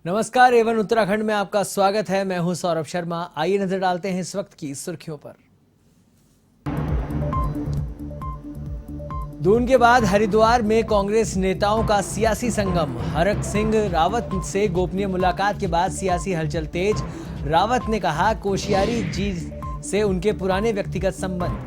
नमस्कार, एवन उत्तराखंड में आपका स्वागत है। मैं हूं सौरभ शर्मा। आइए नजर डालते हैं इस वक्त की सुर्खियों पर। दून के बाद हरिद्वार में कांग्रेस नेताओं का सियासी संगम। हरक सिंह रावत से गोपनीय मुलाकात के बाद सियासी हलचल तेज। रावत ने कहा कोश्यारी जी से उनके पुराने व्यक्तिगत संबंध।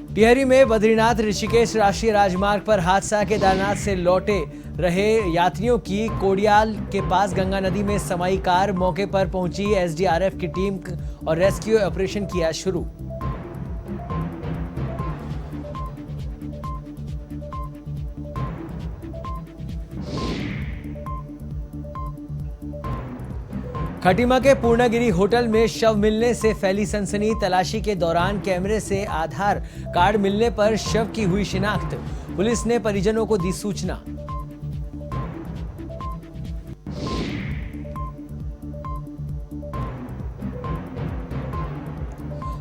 टिहरी में बद्रीनाथ ऋषिकेश राष्ट्रीय राजमार्ग पर हादसा। केदारनाथ से लौटे रहे यात्रियों की कोडियाल के पास गंगा नदी में समाई कार। मौके पर पहुंची एसडीआरएफ की टीम और रेस्क्यू ऑपरेशन किया शुरू। खटीमा के पूर्णागिरी होटल में शव मिलने से फैली सनसनी। तलाशी के दौरान कैमरे से आधार कार्ड मिलने पर शव की हुई शिनाख्त। पुलिस ने परिजनों को दी सूचना।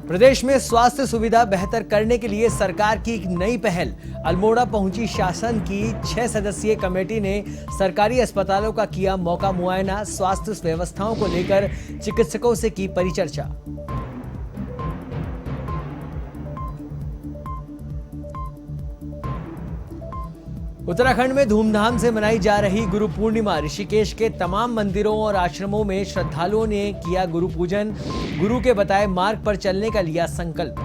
प्रदेश में स्वास्थ्य सुविधा बेहतर करने के लिए सरकार की एक नई पहल। अल्मोड़ा पहुंची शासन की 6 सदस्यीय कमेटी ने सरकारी अस्पतालों का किया मौका मुआयना। स्वास्थ्य व्यवस्थाओं को लेकर चिकित्सकों से की परिचर्चा। उत्तराखंड में धूमधाम से मनाई जा रही गुरु पूर्णिमा। ऋषिकेश के तमाम मंदिरों और आश्रमों में श्रद्धालुओं ने किया गुरु पूजन। गुरु के बताए मार्ग पर चलने का लिया संकल्प।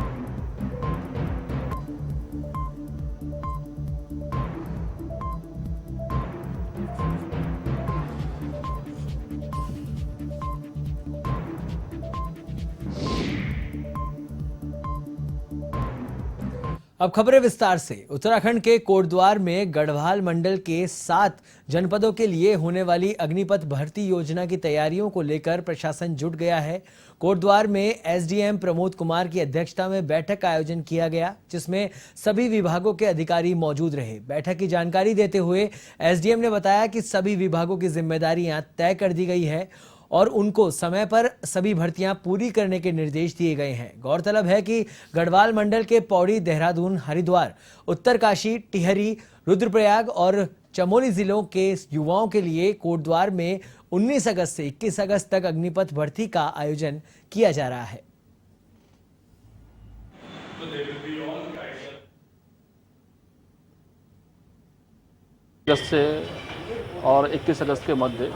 अब खबरें विस्तार से। उत्तराखंड के कोटद्वार में गढ़वाल मंडल के 7 जनपदों के लिए होने वाली अग्निपथ भर्ती योजना की तैयारियों को लेकर प्रशासन जुट गया है। कोटद्वार में एसडीएम प्रमोद कुमार की अध्यक्षता में बैठक का आयोजन किया गया, जिसमें सभी विभागों के अधिकारी मौजूद रहे। बैठक की जानकारी देते हुए एसडीएम ने बताया कि सभी विभागों की जिम्मेदारियां तय कर दी गई है और उनको समय पर सभी भर्तियां पूरी करने के निर्देश दिए गए हैं। गौरतलब है कि गढ़वाल मंडल के पौड़ी, देहरादून, हरिद्वार, उत्तरकाशी, टिहरी, रुद्रप्रयाग और चमोली जिलों के युवाओं के लिए कोटद्वार में 19 अगस्त से 21 अगस्त तक अग्निपथ भर्ती का आयोजन किया जा रहा है। अगस्त से और 21 अगस्त के मध्य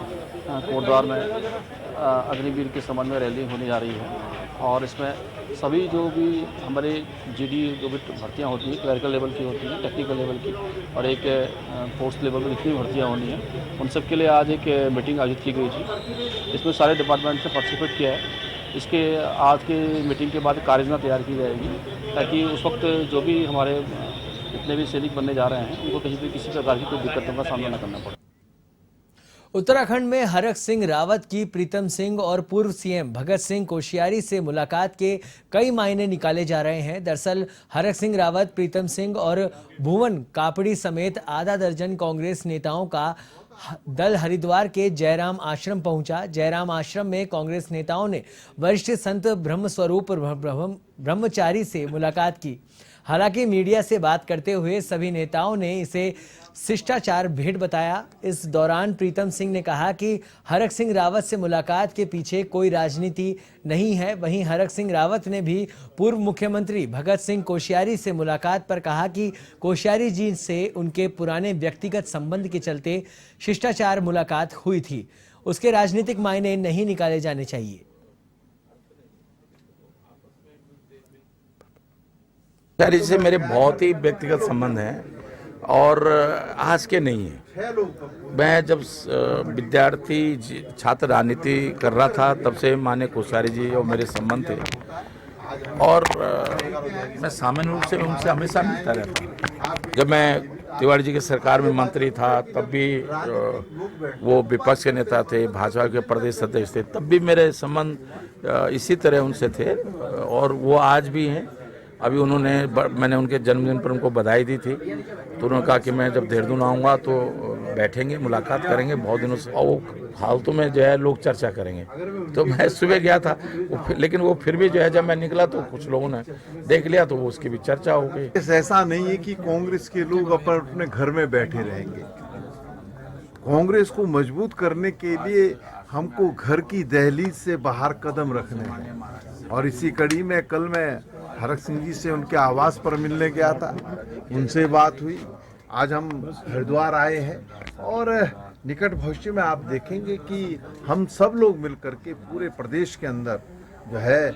कोटद्वार में अग्निवीर के संबंध में रैली होने जा रही है और इसमें सभी जो भी हमारे जीडी जो भी भर्तियां होती हैं, क्लरिकल लेवल की होती हैं, टेक्निकल लेवल की और एक पोस्ट लेवल में जितनी भर्तियां होनी हैं, उन सब के लिए आज एक मीटिंग आयोजित की गई थी। इसमें सारे डिपार्टमेंट से पार्टिसिपेट किया है। इसके आज के मीटिंग के बाद कार्ययोजना तैयार की जाएगी ताकि उस वक्त जो भी हमारे जितने भी सैनिक बनने जा रहे हैं उनको कहीं भी किसी प्रकार की कोई दिक्कतों का सामना न करना पड़े। उत्तराखंड में हरक सिंह रावत की प्रीतम सिंह और पूर्व सीएम भगत सिंह कोश्यारी से मुलाकात के कई मायने निकाले जा रहे हैं। दरअसल हरक सिंह रावत, प्रीतम सिंह और भुवन कापड़ी समेत आधा दर्जन कांग्रेस नेताओं का दल हरिद्वार के जयराम आश्रम पहुंचा। जयराम आश्रम में कांग्रेस नेताओं ने वरिष्ठ संत ब्रह्मस्वरूप ब्रह्मचारी से मुलाकात की। हालांकि मीडिया से बात करते हुए सभी नेताओं ने इसे शिष्टाचार भेंट बताया। इस दौरान प्रीतम सिंह ने कहा कि हरक सिंह रावत से मुलाकात के पीछे कोई राजनीति नहीं है। वहीं हरक सिंह रावत ने भी पूर्व मुख्यमंत्री भगत सिंह कोश्यारी से मुलाकात पर कहा कि कोश्यारी जी से उनके पुराने व्यक्तिगत संबंध के चलते शिष्टाचार मुलाकात हुई थी। उसके राजनीतिक मायने नहीं निकाले जाने चाहिए। कोश्यारी से मेरे बहुत ही व्यक्तिगत संबंध हैं और आज के नहीं है। मैं जब विद्यार्थी छात्र राजनीति कर रहा था तब से माननीय कोश्यारी जी और मेरे संबंध थे और मैं सामान्य रूप से उनसे हमेशा मिलता रहता। जब मैं तिवारी जी की सरकार में मंत्री था तब भी वो विपक्ष के नेता थे, भाजपा के प्रदेश अध्यक्ष थे, तब भी मेरे संबंध इसी तरह उनसे थे और वो आज भी हैं। अभी मैंने उनके जन्मदिन पर उनको बधाई दी थी, तो उन्होंने कहा कि मैं जब देहरादून आऊँगा तो बैठेंगे, मुलाकात करेंगे, बहुत दिनों से, और वो फालतू में जो है लोग चर्चा करेंगे। तो मैं सुबह गया था, लेकिन वो फिर भी जो है जब मैं निकला तो कुछ लोगों ने देख लिया, तो वो उसकी भी चर्चा हो गई। ऐसा नहीं है कि कांग्रेस के लोग अपने घर में बैठे रहेंगे। कांग्रेस को मजबूत करने के लिए हमको घर की दहलीज से बाहर कदम रखने हैं, और इसी कड़ी में कल मैं हरक सिंह जी से उनके आवास पर मिलने गया था, उनसे बात हुई। आज हम हरिद्वार आए हैं और निकट भविष्य में आप देखेंगे कि हम सब लोग मिलकर के पूरे प्रदेश के अंदर जो है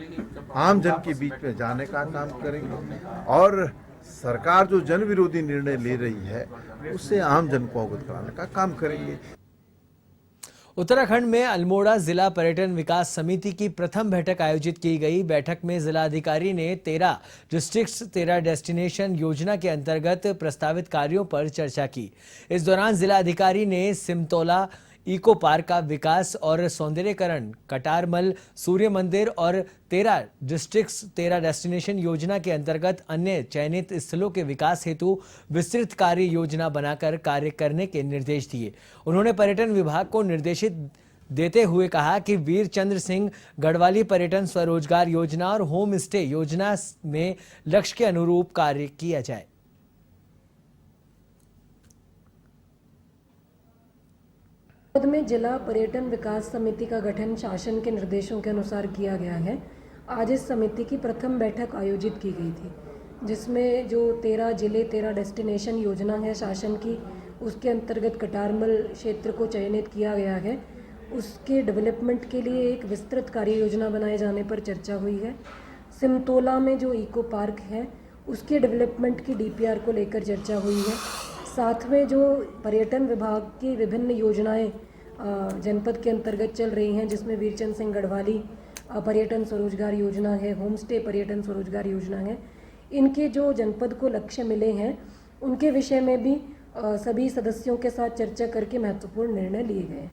आम जन के बीच में जाने का काम करेंगे, और सरकार जो जन विरोधी निर्णय ले रही है उससे आम जन को अवगत कराने का काम करेंगे। उत्तराखंड में अल्मोड़ा जिला पर्यटन विकास समिति की प्रथम बैठक आयोजित की गई। बैठक में जिलाधिकारी ने 13 डिस्ट्रिक्ट्स 13 डेस्टिनेशन योजना के अंतर्गत प्रस्तावित कार्यों पर चर्चा की। इस दौरान जिलाधिकारी ने सिमतोला इको पार्क का विकास और सौंदर्यीकरण, कटारमल सूर्य मंदिर और 13 डिस्ट्रिक्ट्स 13 डेस्टिनेशन योजना के अंतर्गत अन्य चयनित स्थलों के विकास हेतु विस्तृत कार्य योजना बनाकर कार्य करने के निर्देश दिए। उन्होंने पर्यटन विभाग को निर्देशित देते हुए कहा कि वीर चंद्र सिंह गढ़वाली पर्यटन स्वरोजगार योजना और होम स्टे योजना में लक्ष्य के अनुरूप कार्य किया जाए। में जिला पर्यटन विकास समिति का गठन शासन के निर्देशों के अनुसार किया गया है। आज इस समिति की प्रथम बैठक आयोजित की गई थी, जिसमें जो 13 जिले 13 डेस्टिनेशन योजना है शासन की, उसके अंतर्गत कटारमल क्षेत्र को चयनित किया गया है। उसके डेवलपमेंट के लिए एक विस्तृत कार्य योजना बनाए जाने पर चर्चा हुई है। सिमतोला में जो इको पार्क है उसके डेवलपमेंट की डीपीआर को लेकर चर्चा हुई है। साथ में जो पर्यटन विभाग की विभिन्न योजनाएं जनपद के अंतर्गत चल रही हैं, जिसमें वीरचंद सिंह गढ़वाली पर्यटन स्वरोजगार योजना है, होम स्टे पर्यटन स्वरोजगार योजना है, इनके जो जनपद को लक्ष्य मिले हैं उनके विषय में भी सभी सदस्यों के साथ चर्चा करके महत्वपूर्ण निर्णय लिए गए।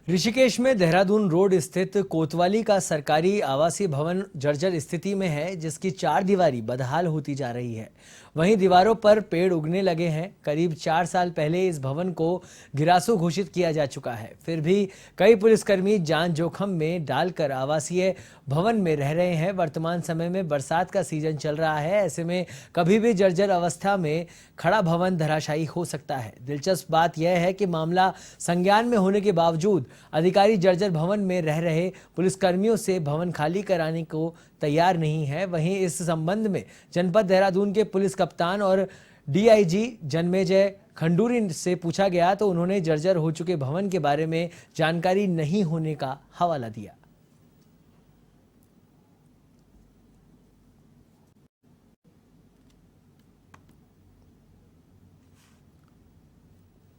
ऋषिकेश में देहरादून रोड स्थित कोतवाली का सरकारी आवासीय भवन जर्जर स्थिति में है, जिसकी 4 दीवारी बदहाल होती जा रही है। वहीं दीवारों पर पेड़ उगने लगे हैं। करीब 4 साल पहले इस भवन को गिरासू घोषित किया जा चुका है, फिर भी कई पुलिसकर्मी जान जोखिम में डालकर आवासीय भवन में रह रहे हैं। वर्तमान समय में बरसात का सीजन चल रहा है, ऐसे में कभी भी जर्जर अवस्था में खड़ा भवन धराशायी हो सकता है। दिलचस्प बात यह है कि मामला संज्ञान में होने के बावजूद अधिकारी जर्जर भवन में रह रहे पुलिसकर्मियों से भवन खाली कराने को तैयार नहीं है। वहीं इस संबंध में जनपद देहरादून के पुलिस कप्तान और डीआईजी जन्मेजय खंडूरी से पूछा गया तो उन्होंने जर्जर हो चुके भवन के बारे में जानकारी नहीं होने का हवाला दिया।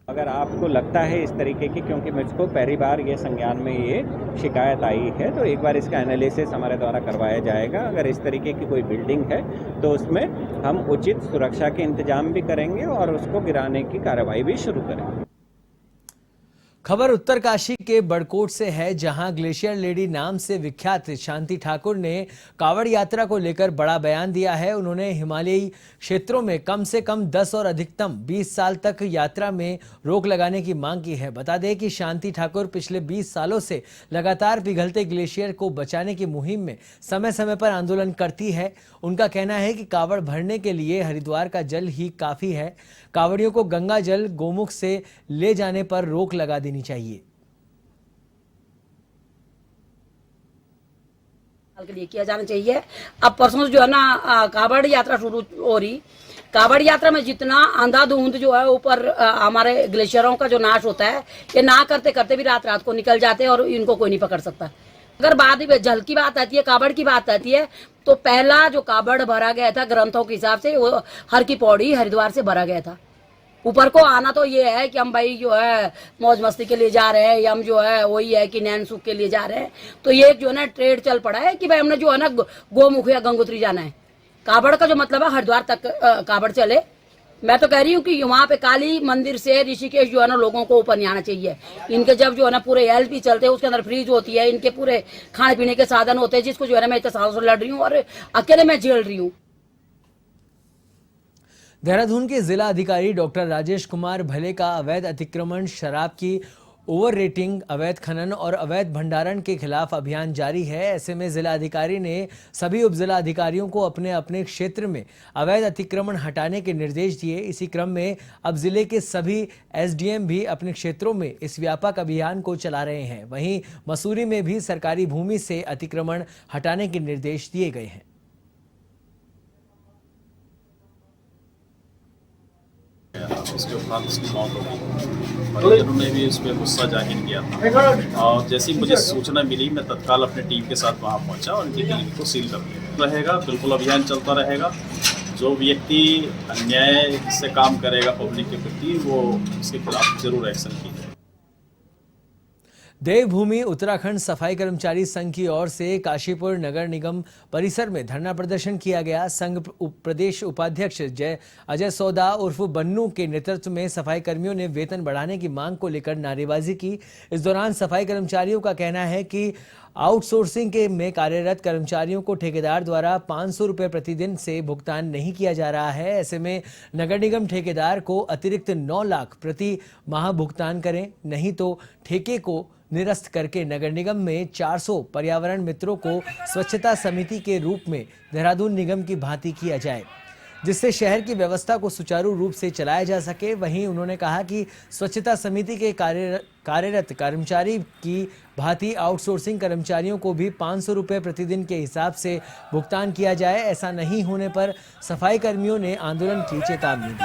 अगर आपको लगता है इस तरीके की, क्योंकि मुझको पहली बार ये संज्ञान में ये शिकायत आई है, तो एक बार इसका एनालिसिस हमारे द्वारा करवाया जाएगा। अगर इस तरीके की कोई बिल्डिंग है तो उसमें हम उचित सुरक्षा के इंतजाम भी करेंगे और उसको गिराने की कार्रवाई भी शुरू करेंगे। खबर उत्तरकाशी के बड़कोट से है, जहां ग्लेशियर लेडी नाम से विख्यात शांति ठाकुर ने कावड़ यात्रा को लेकर बड़ा बयान दिया है। उन्होंने हिमालयी क्षेत्रों में कम से कम 10 और अधिकतम 20 साल तक यात्रा में रोक लगाने की मांग की है। बता दें कि शांति ठाकुर पिछले 20 सालों से लगातार पिघलते ग्लेशियर को बचाने की मुहिम में समय समय पर आंदोलन करती है। उनका कहना है कि कावड़ भरने के लिए हरिद्वार का जल ही काफी है। कावड़ियों को गंगा जल गोमुख से ले जाने पर रोक लगा देनी चाहिए। के लिए किया जाना चाहिए। अब परसों जो है ना कावड़ यात्रा शुरू हो रही, कावड़ यात्रा में जितना अंधाधुंध जो है ऊपर हमारे ग्लेशियरों का जो नाश होता है, ये ना करते करते भी रात रात को निकल जाते हैं और इनको कोई नहीं पकड़ सकता। अगर बाद में जल की बात आती है, कावड़ की बात आती है, तो पहला जो कावड़ भरा गया था ग्रंथों के हिसाब से वो हर की पौड़ी हरिद्वार से भरा गया था। ऊपर को आना तो ये है कि हम भाई जो है मौज मस्ती के लिए जा रहे हैं, या हम जो है वही है कि नैन सुख के लिए जा रहे हैं। तो ये जो है ना ट्रेड चल पड़ा है कि भाई हमने जो है ना गोमुख या गंगोत्री जाना है। कावड़ का जो मतलब है हरिद्वार तक कावड़ चले, मैं तो कह रही हूँ कि वहाँ पे काली मंदिर से ऋषिकेश जो है ना लोगों को ऊपर नहीं आना चाहिए। इनके जब जो है ना पूरे एलपी चलते हैं, उसके अंदर फ्रीज होती है, इनके पूरे खाने पीने के साधन होते हैं, जिसको जो है ना मैं इतने सालों से लड़ रही हूँ और अकेले मैं झेल रही हूँ। देहरादून के जिला अधिकारी डॉक्टर राजेश कुमार भले का अवैध अतिक्रमण, शराब की ओवर रेटिंग, अवैध खनन और अवैध भंडारण के खिलाफ अभियान जारी है। ऐसे में जिला अधिकारी ने सभी उप जिला अधिकारियों को अपने अपने क्षेत्र में अवैध अतिक्रमण हटाने के निर्देश दिए। इसी क्रम में अब जिले के सभी एसडीएम भी अपने क्षेत्रों में इस व्यापक अभियान को चला रहे हैं। वहीं मसूरी में भी सरकारी भूमि से अतिक्रमण हटाने के निर्देश दिए गए हैं। उसके उपरांत उसकी मौत हो गई। परिजनों ने भी उस पर गुस्सा जाहिर किया था और जैसी मुझे सूचना मिली, मैं तत्काल अपनी टीम के साथ वहां पहुंचा और उनकी क्लिनिक को सील कर दिया रहेगा। बिल्कुल अभियान चलता रहेगा। जो व्यक्ति अन्याय से काम करेगा पब्लिक के प्रति, वो उसके खिलाफ जरूर एक्शन की जाए। देवभूमि उत्तराखंड सफाई कर्मचारी संघ की ओर से काशीपुर नगर निगम परिसर में धरना प्रदर्शन किया गया। संघ प्रदेश उपाध्यक्ष अजय सौदा उर्फ बन्नू के नेतृत्व में सफाई कर्मियों ने वेतन बढ़ाने की मांग को लेकर नारेबाजी की। इस दौरान सफाई कर्मचारियों का कहना है कि आउटसोर्सिंग के में कार्यरत कर्मचारियों को ठेकेदार द्वारा 500 रुपये प्रतिदिन से भुगतान नहीं किया जा रहा है। ऐसे में नगर निगम ठेकेदार को अतिरिक्त 9 लाख प्रति माह भुगतान करें, नहीं तो ठेके को निरस्त करके नगर निगम में 400 पर्यावरण मित्रों को स्वच्छता समिति के रूप में देहरादून निगम की भांति किया जाए, जिससे शहर की व्यवस्था को सुचारू रूप से चलाया जा सके। वहीं उन्होंने कहा कि स्वच्छता समिति के कार्यरत कर्मचारी की भांति आउटसोर्सिंग कर्मचारियों को भी 500 रुपये प्रतिदिन के हिसाब से भुगतान किया जाए। ऐसा नहीं होने पर सफाई कर्मियों ने आंदोलन की चेतावनी दी।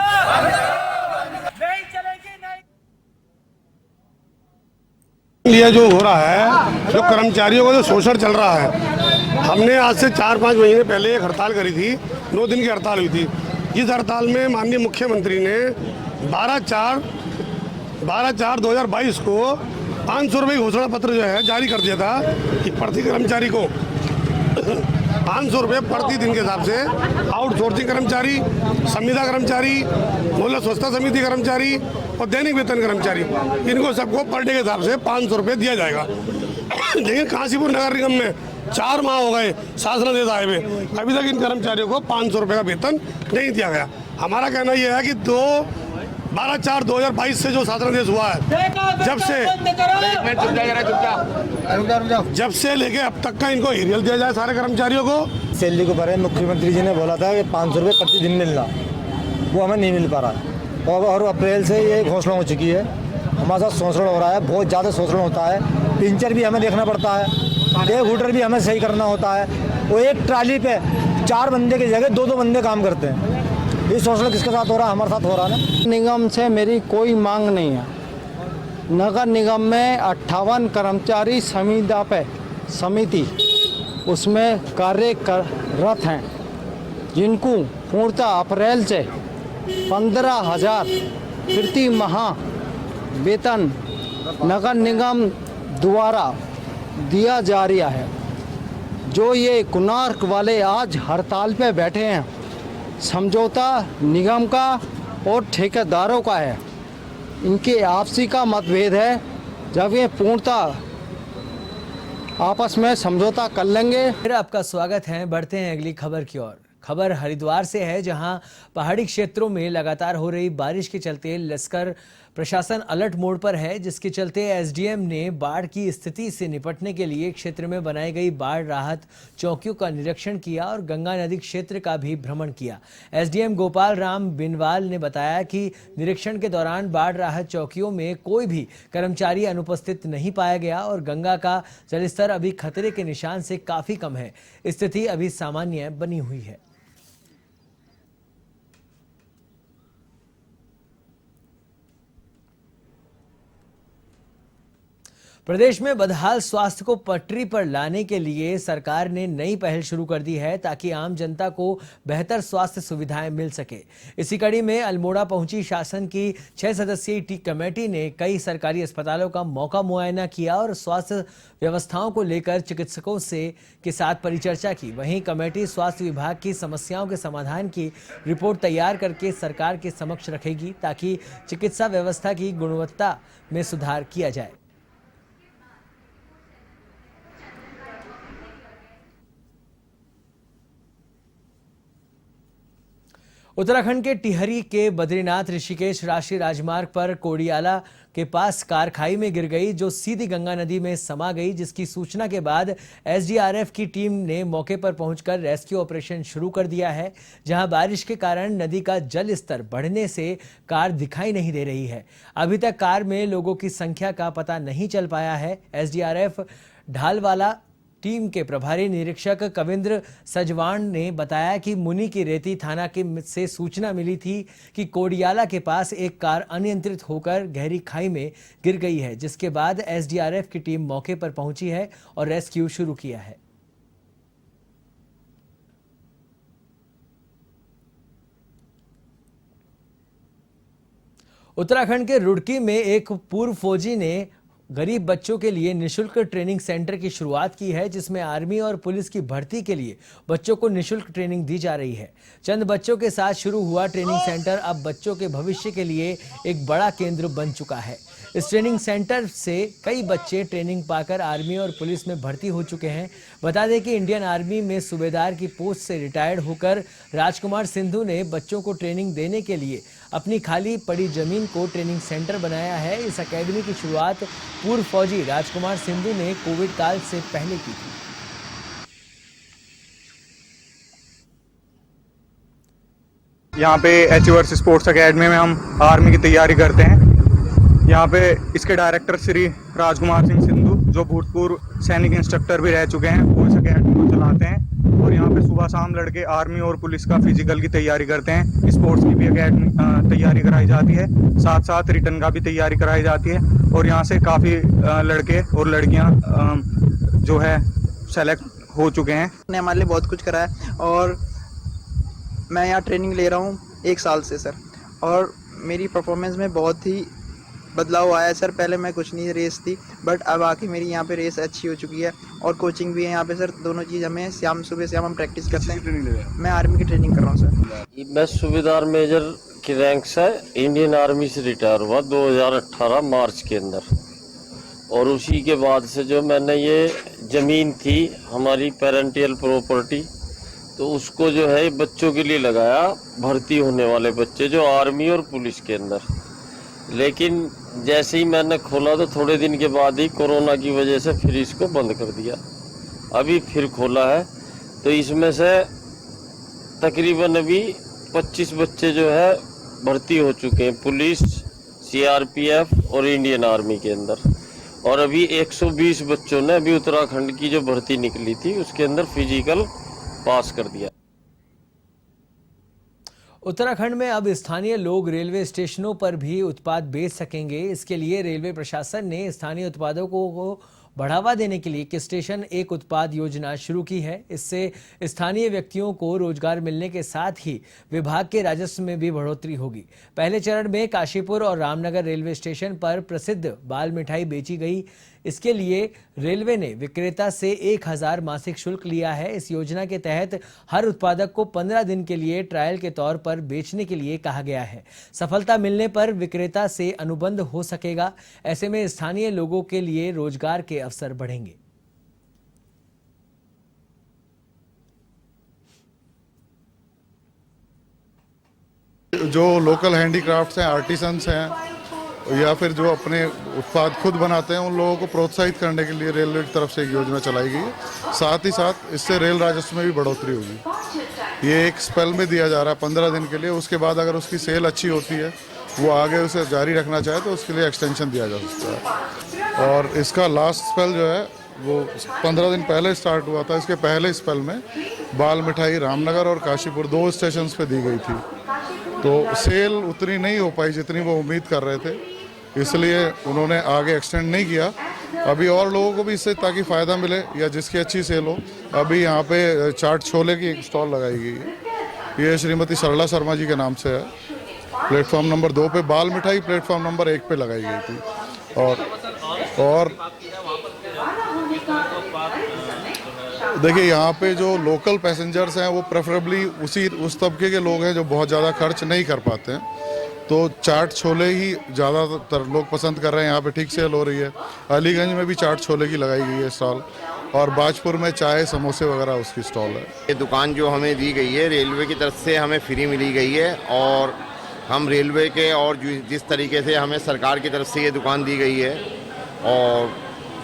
ये जो हो रहा है, जो कर्मचारियों का जो शोषण चल रहा है, हमने आज से 4-5 महीने पहले एक हड़ताल करी थी। 9 दिन की हड़ताल हुई थी। इस हड़ताल में माननीय मुख्यमंत्री ने 12/4/2022 को 500 रुपये घोषणा पत्र जो है जारी कर दिया था कि प्रति कर्मचारी को 500 रुपये प्रति दिन के हिसाब से आउटसोर्सिंग कर्मचारी, संविदा कर्मचारी, मोहल्ला स्वच्छता समिति कर्मचारी और दैनिक वेतन कर्मचारी, इनको सबको पर डे के हिसाब से 500 रुपये दिया जाएगा। लेकिन काशीपुर नगर निगम में 4 माह हो गए शासनादेश आए हुए, अभी तक इन कर्मचारियों को 500 रुपये का वेतन नहीं दिया गया। हमारा कहना यह है कि 12/4/2022 से जो शासनादेश हुआ है, जब से लेके अब तक का इनको एरियल दिया जाए सारे कर्मचारियों को। सैलरी के बारे में मुख्यमंत्री जी ने बोला था कि 500 रुपये प्रतिदिन मिलना, वो हमें नहीं मिल पा रहा है। और अप्रैल से ये घोषणा हो चुकी है। हमारे साथ शोषण हो रहा है, बहुत ज़्यादा शोषण होता है। पिंचर भी हमें देखना पड़ता है, एक हुटर भी हमें सही करना होता है। वो एक ट्राली पे 4 बंदे की जगह 2-2 बंदे काम करते हैं। ये शोषण किसके साथ हो रहा है? हमारे साथ हो रहा है ना। निगम से मेरी कोई मांग नहीं है। नगर निगम में 58 कर्मचारी संविदा पे समिति उसमें कार्यरत हैं, जिनको पूर्णतः अप्रैल से 15,000 प्रति माह वेतन नगर निगम द्वारा दिया जा रहा है। जो ये कुनार्क वाले आज हड़ताल पे बैठे हैं, समझौता निगम का और ठेकेदारों का है। इनके आपसी का मतभेद है। जब ये पूर्णतः आपस में समझौता कर लेंगे। फिर आपका स्वागत है। बढ़ते हैं अगली खबर की ओर। खबर हरिद्वार से है, जहां पहाड़ी क्षेत्रों में लगातार हो रही बारिश के चलते लश्कर प्रशासन अलर्ट मोड पर है, जिसके चलते एसडीएम ने बाढ़ की स्थिति से निपटने के लिए क्षेत्र में बनाई गई बाढ़ राहत चौकियों का निरीक्षण किया और गंगा नदी क्षेत्र का भी भ्रमण किया। एसडीएम गोपाल राम बिनवाल ने बताया कि निरीक्षण के दौरान बाढ़ राहत चौकियों में कोई भी कर्मचारी अनुपस्थित नहीं पाया गया और गंगा का जलस्तर अभी खतरे के निशान से काफी कम है। स्थिति अभी सामान्य बनी हुई है। प्रदेश में बदहाल स्वास्थ्य को पटरी पर लाने के लिए सरकार ने नई पहल शुरू कर दी है ताकि आम जनता को बेहतर स्वास्थ्य सुविधाएं मिल सके। इसी कड़ी में अल्मोड़ा पहुंची शासन की 6 सदस्यीय कमेटी ने कई सरकारी अस्पतालों का मौका मुआयना किया और स्वास्थ्य व्यवस्थाओं को लेकर चिकित्सकों के साथ परिचर्चा की। वहीं कमेटी स्वास्थ्य विभाग की समस्याओं के समाधान की रिपोर्ट तैयार करके सरकार के समक्ष रखेगी ताकि चिकित्सा व्यवस्था की गुणवत्ता में सुधार किया जाए। उत्तराखंड के टिहरी के बद्रीनाथ ऋषिकेश राष्ट्रीय राजमार्ग पर कोडियाला के पास कार खाई में गिर गई जो सीधी गंगा नदी में समा गई, जिसकी सूचना के बाद एसडीआरएफ की टीम ने मौके पर पहुंचकर रेस्क्यू ऑपरेशन शुरू कर दिया है। जहां बारिश के कारण नदी का जल स्तर बढ़ने से कार दिखाई नहीं दे रही है। अभी तक कार में लोगों की संख्या का पता नहीं चल पाया है। एसडीआरएफ ढालवाला टीम के प्रभारी निरीक्षक कविंद्र सजवान ने बताया कि मुनि की रेती थाना से सूचना मिली थी कि कोडियाला के पास एक कार अनियंत्रित होकर गहरी खाई में गिर गई है, जिसके बाद एसडीआरएफ की टीम मौके पर पहुंची है और रेस्क्यू शुरू किया है। उत्तराखंड के रुड़की में एक पूर्व फौजी ने गरीब बच्चों के लिए निशुल्क ट्रेनिंग सेंटर की शुरुआत की है, जिसमें आर्मी और पुलिस की भर्ती के लिए बच्चों को निशुल्क ट्रेनिंग दी जा रही है। चंद बच्चों के साथ शुरू हुआ ट्रेनिंग सेंटर अब बच्चों के भविष्य के लिए एक बड़ा केंद्र बन चुका है। इस ट्रेनिंग सेंटर से कई बच्चे ट्रेनिंग पाकर आर्मी और पुलिस में भर्ती हो चुके हैं। बता दें कि इंडियन आर्मी में सूबेदार की पोस्ट से रिटायर्ड होकर राजकुमार सिंधु ने बच्चों को ट्रेनिंग देने के लिए अपनी खाली पड़ी जमीन को ट्रेनिंग सेंटर बनाया है। इस अकेडमी की शुरुआत पूर्व फौजी राजकुमार सिंधु ने कोविड काल से पहले की थी। यहाँ पे एचवर्स स्पोर्ट्स एकेडमी में हम आर्मी की तैयारी करते हैं। यहाँ पे इसके डायरेक्टर श्री राजकुमार सिंह सिंधु, जो भूतपूर्व सैनिक इंस्ट्रक्टर भी रह चुके हैं, वो इस अकेडमी को चलाते हैं। और यहाँ पे सुबह शाम लड़के आर्मी और पुलिस का फिजिकल की तैयारी करते हैं। स्पोर्ट्स की भी अकेडमी तैयारी कराई जाती है, साथ साथ रिटर्न का भी तैयारी कराई जाती है। और यहाँ से काफ़ी लड़के और लड़कियाँ जो है सेलेक्ट हो चुके हैं। ने हमारे लिए बहुत कुछ करा है और मैं यहाँ ट्रेनिंग ले रहा हूँ 1 साल से सर, और मेरी परफॉर्मेंस में बहुत ही बदलाव आया है सर। पहले मैं कुछ नहीं रेस थी, बट अब आके मेरी यहाँ पे रेस अच्छी हो चुकी है और कोचिंग भी है यहाँ पे सर। दोनों चीज़ हमें सुबह शाम हम प्रैक्टिस करते हैं। मैं आर्मी की ट्रेनिंग कर रहा हूँ सर। मैं सूबेदार मेजर की रैंक से इंडियन आर्मी से रिटायर हुआ 2018 मार्च के अंदर। और उसी के बाद से जो मैंने ये ज़मीन थी हमारी पेरेंटियल प्रॉपर्टी, तो उसको जो है बच्चों के लिए लगाया, भर्ती होने वाले बच्चे जो आर्मी और पुलिस के अंदर। लेकिन जैसे ही मैंने खोला तो थोड़े दिन के बाद ही कोरोना की वजह से फिर इसको बंद कर दिया। अभी फिर खोला है तो इसमें से तकरीबन अभी 25 बच्चे जो है भर्ती हो चुके हैं पुलिस, सीआरपीएफ और इंडियन आर्मी के अंदर। और अभी 120 बच्चों ने अभी उत्तराखंड की जो भर्ती निकली थी उसके अंदर फिजिकल पास कर दिया। उत्तराखंड में अब स्थानीय लोग रेलवे स्टेशनों पर भी उत्पाद बेच सकेंगे। इसके लिए रेलवे प्रशासन ने स्थानीय उत्पादों को बढ़ावा देने के लिए एक स्टेशन एक उत्पाद योजना शुरू की है। इससे स्थानीय व्यक्तियों को रोजगार मिलने के साथ ही विभाग के राजस्व में भी बढ़ोतरी होगी। पहले चरण में काशीपुर और रामनगर रेलवे स्टेशन पर प्रसिद्ध बाल मिठाई बेची गई। इसके लिए रेलवे ने विक्रेता से 1000 मासिक शुल्क लिया है। इस योजना के तहत हर उत्पादक को 15 दिन के लिए ट्रायल के तौर पर बेचने के लिए कहा गया है। सफलता मिलने पर विक्रेता से अनुबंध हो सकेगा। ऐसे में स्थानीय लोगों के लिए रोजगार के अवसर बढ़ेंगे। जो लोकल हैंडीक्राफ्ट्स हैं, आर्टिसंस हैं या फिर जो अपने उत्पाद खुद बनाते हैं, उन लोगों को प्रोत्साहित करने के लिए रेलवे की तरफ से एक योजना चलाई गई है। साथ ही साथ इससे रेल राजस्व में भी बढ़ोतरी होगी। ये एक स्पेल में दिया जा रहा है 15 दिन के लिए। उसके बाद अगर उसकी सेल अच्छी होती है, वो आगे उसे जारी रखना चाहे तो उसके लिए एक्सटेंशन दिया जा सकता है। और इसका लास्ट स्पेल जो है वो 15 दिन पहले स्टार्ट हुआ था। इसके पहले स्पेल में बाल मिठाई रामनगर और काशीपुर 2 स्टेशन पे दी गई थी, तो सेल उतनी नहीं हो पाई जितनी वो उम्मीद कर रहे थे, इसलिए उन्होंने आगे एक्सटेंड नहीं किया। अभी और लोगों को भी इससे ताकि फ़ायदा मिले या जिसकी अच्छी सेल हो, अभी यहाँ पे चाट छोले की एक स्टॉल लगाई गई है। ये श्रीमती सरला शर्मा जी के नाम से है। प्लेटफॉर्म नंबर 2 पे बाल मिठाई प्लेटफॉर्म नंबर 1 पे लगाई गई थी। और देखिए यहाँ पे जो लोकल पैसेंजर्स हैं वो प्रेफरेबली उस तबके के लोग हैं जो बहुत ज़्यादा खर्च नहीं कर पाते हैं, तो चाट छोले ही ज़्यादातर लोग पसंद कर रहे हैं। यहाँ पे ठीक सेल हो रही है। अलीगंज में भी चाट छोले की लगाई गई है स्टॉल, और बाजपुर में चाय समोसे वगैरह उसकी स्टॉल है। ये दुकान जो हमें दी गई है रेलवे की तरफ से हमें फ्री मिली गई है, और हम रेलवे के और जिस तरीके से हमें सरकार की तरफ से ये दुकान दी गई है, और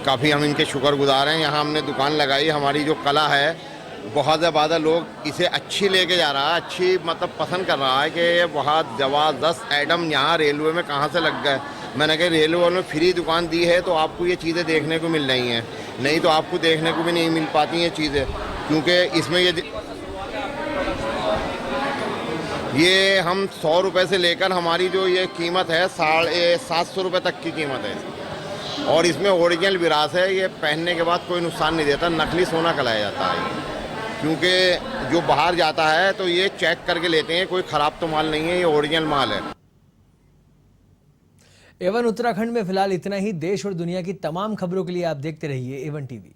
काफ़ी हम इनके शुक्रगुजार हैं। यहाँ हमने दुकान लगाई, हमारी जो कला है बहुत ज़्यादा लोग इसे अच्छी लेके जा रहा है, अच्छी मतलब पसंद कर रहा है कि ये बहुत ज़बरदस्त आइटम यहाँ रेलवे में कहाँ से लग गए। मैंने कहा रेलवे में फ्री दुकान दी है तो आपको ये चीज़ें देखने को मिल रही हैं, नहीं तो आपको देखने को भी नहीं मिल पाती ये चीज़ें, क्योंकि इसमें ये हम 100 रुपये से लेकर हमारी जो ये कीमत है 750 रुपये तक की कीमत है, और इसमें ओरिजिनल विरास है। ये पहनने के बाद कोई नुकसान नहीं देता, नकली सोना कहलाया जाता है, क्योंकि जो बाहर जाता है तो ये चेक करके लेते हैं, कोई ख़राब तो माल नहीं है, ये ओरिजिनल माल है। एवन उत्तराखंड में फिलहाल इतना ही। देश और दुनिया की तमाम खबरों के लिए आप देखते रहिए एवन टीवी।